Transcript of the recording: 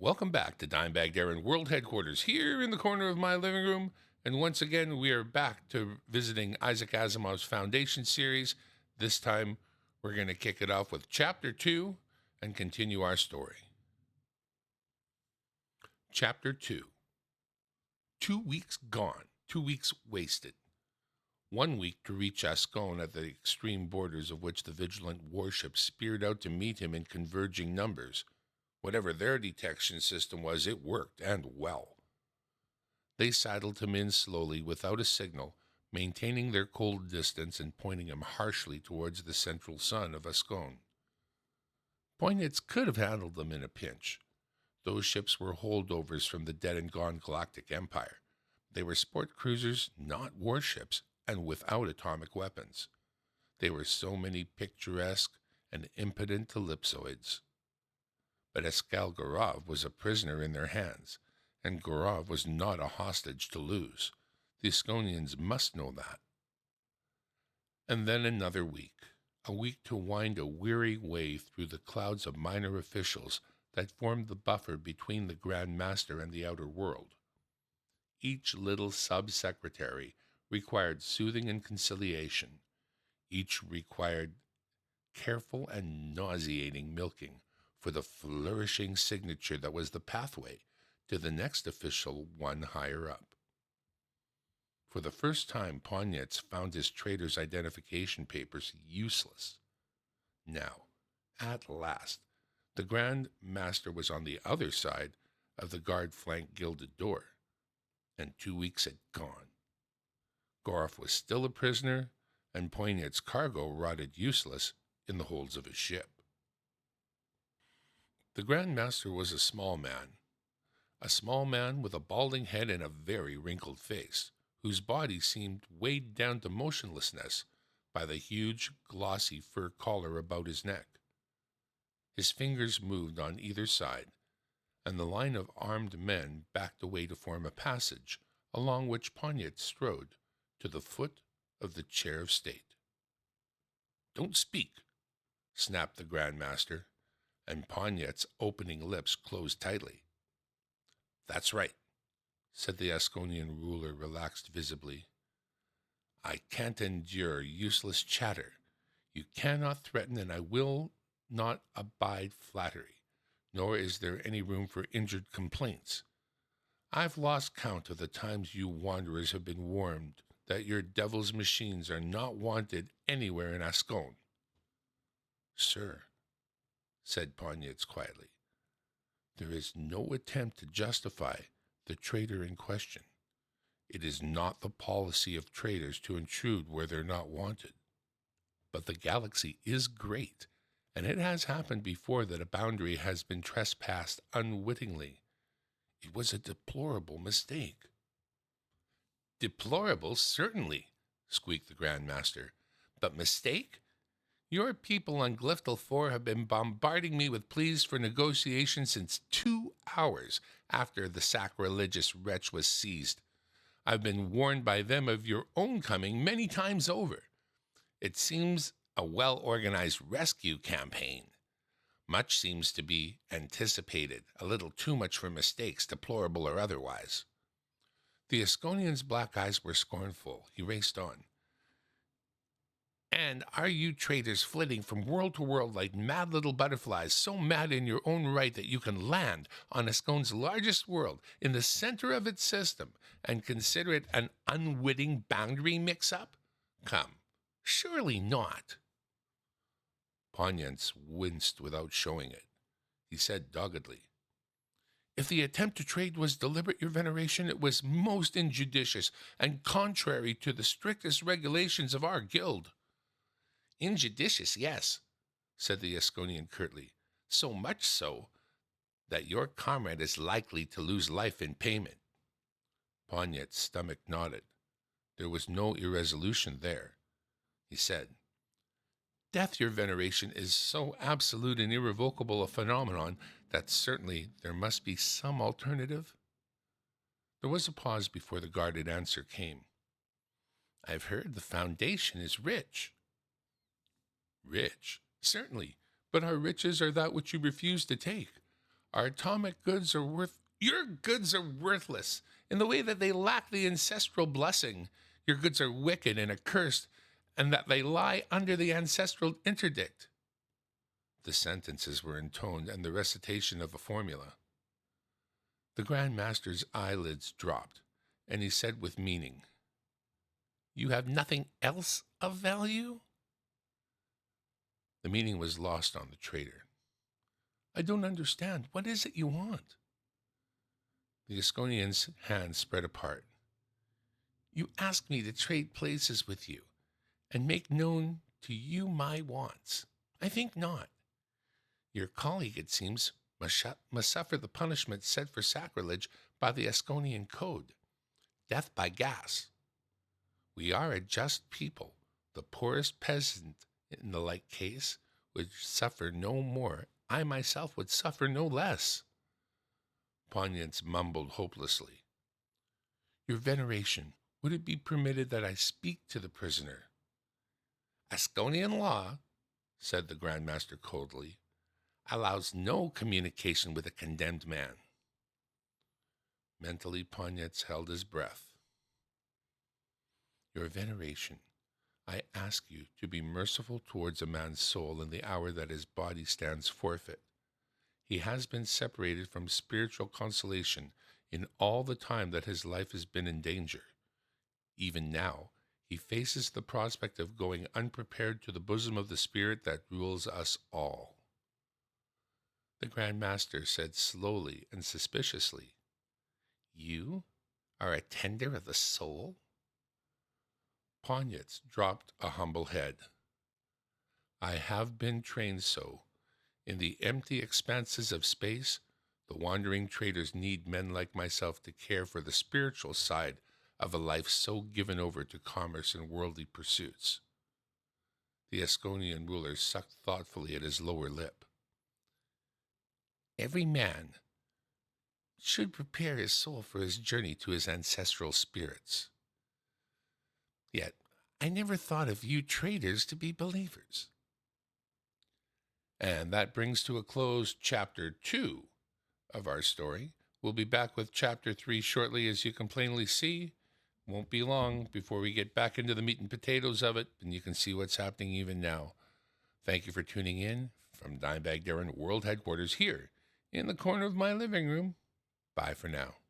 Welcome back to Dimebag Darren World Headquarters here in the corner of my living room. And once again, we are back to visiting Isaac Asimov's Foundation series. This time, we're going to kick it off with Chapter 2 and continue our story. Chapter 2. 2 weeks gone, 2 weeks wasted. 1 week to reach Ascone at the extreme borders of which the vigilant warships speared out to meet him in converging numbers. Whatever their detection system was, it worked, and well. They saddled him in slowly, without a signal, maintaining their cold distance and pointing him harshly towards the central sun of Ascone. Poignets could have handled them in a pinch. Those ships were holdovers from the dead-and-gone Galactic Empire. They were sport cruisers, not warships, and without atomic weapons. They were so many picturesque and impotent ellipsoids. But Eskal Gorov was a prisoner in their hands, and Gorov was not a hostage to lose. The Asconians must know that. And then another week, a week to wind a weary way through the clouds of minor officials that formed the buffer between the Grand Master and the outer world. Each little sub-secretary required soothing and conciliation. Each required careful and nauseating milking for the flourishing signature that was the pathway to the next official one higher up. For the first time, Poignets found his trader's identification papers useless. Now, at last, the Grand Master was on the other side of the guard-flanked gilded door, and 2 weeks had gone. Gorov was still a prisoner, and Poignet's cargo rotted useless in the holds of his ship. The Grand Master was a small man with a balding head and a very wrinkled face, whose body seemed weighed down to motionlessness by the huge, glossy fur collar about his neck. His fingers moved on either side, and the line of armed men backed away to form a passage, along which Poignets strode to the foot of the chair of state. "Don't speak," snapped the Grand Master, and Poignet's opening lips closed tightly. "That's right," said the Asconian ruler, relaxed visibly. "I can't endure useless chatter. You cannot threaten, and I will not abide flattery, nor is there any room for injured complaints. I've lost count of the times you wanderers have been warned that your devil's machines are not wanted anywhere in Ascone." "Sir," said Poignets quietly, "there is no attempt to justify the traitor in question. It is not the policy of traitors to intrude where they're not wanted. But the galaxy is great, and it has happened before that a boundary has been trespassed unwittingly. It was a deplorable mistake." "Deplorable, certainly," squeaked the Grand Master. "But mistake? Your people on Glyphtal 4 have been bombarding me with pleas for negotiation since 2 hours after the sacrilegious wretch was seized. I've been warned by them of your own coming many times over. It seems a well-organized rescue campaign. Much seems to be anticipated, a little too much for mistakes, deplorable or otherwise." The Asconian's black eyes were scornful. He raced on. "And are you traitors flitting from world to world like mad little butterflies, so mad in your own right that you can land on Ascone's largest world, in the center of its system, and consider it an unwitting boundary mix-up? Come, surely not." Poignets winced without showing it. He said doggedly, "If the attempt to trade was deliberate, your veneration, it was most injudicious and contrary to the strictest regulations of our guild." "Injudicious, yes," said the Asconian curtly. "So much so that your comrade is likely to lose life in payment." Poignet's stomach nodded. There was no irresolution there. He said, "Death, your veneration, is so absolute and irrevocable a phenomenon that certainly there must be some alternative." There was a pause before the guarded answer came. "I've heard the Foundation is rich." "Rich? Certainly, but our riches are that which you refuse to take. Our atomic goods are your goods are worthless in the way that they lack the ancestral blessing. Your goods are wicked and accursed, and that they lie under the ancestral interdict. The sentences were intoned and the recitation of a formula. The Grand Master's eyelids dropped, and he said with meaning, "You have nothing else of value?" The meaning was lost on the trader. "I don't understand. What is it you want?" The Asconian's hands spread apart. "You ask me to trade places with you and make known to you my wants. I think not. Your colleague, it seems, must suffer the punishment set for sacrilege by the Asconian code, death by gas. We are a just people. The poorest peasant in the like case would suffer no more. I myself would suffer no less." Poignance mumbled hopelessly, "Your veneration, would it be permitted that I speak to the prisoner?" "Asconian law," said the Grand Master coldly, "allows no communication with a condemned man." Mentally, Poignance held his breath. "Your veneration, I ask you to be merciful towards a man's soul in the hour that his body stands forfeit. He has been separated from spiritual consolation in all the time that his life has been in danger. Even now, he faces the prospect of going unprepared to the bosom of the spirit that rules us all." The Grand Master said slowly and suspiciously, "You are a tender of the soul?" Poignance dropped a humble head. "I have been trained so. In the empty expanses of space, the wandering traders need men like myself to care for the spiritual side of a life so given over to commerce and worldly pursuits." The Asconian ruler sucked thoughtfully at his lower lip. "Every man should prepare his soul for his journey to his ancestral spirits. Yet, I never thought of you traders to be believers." And that brings to a close Chapter 2 of our story. We'll be back with Chapter 3 shortly, as you can plainly see. Won't be long before we get back into the meat and potatoes of it, and you can see what's happening even now. Thank you for tuning in from Dimebag Darren World Headquarters here in the corner of my living room. Bye for now.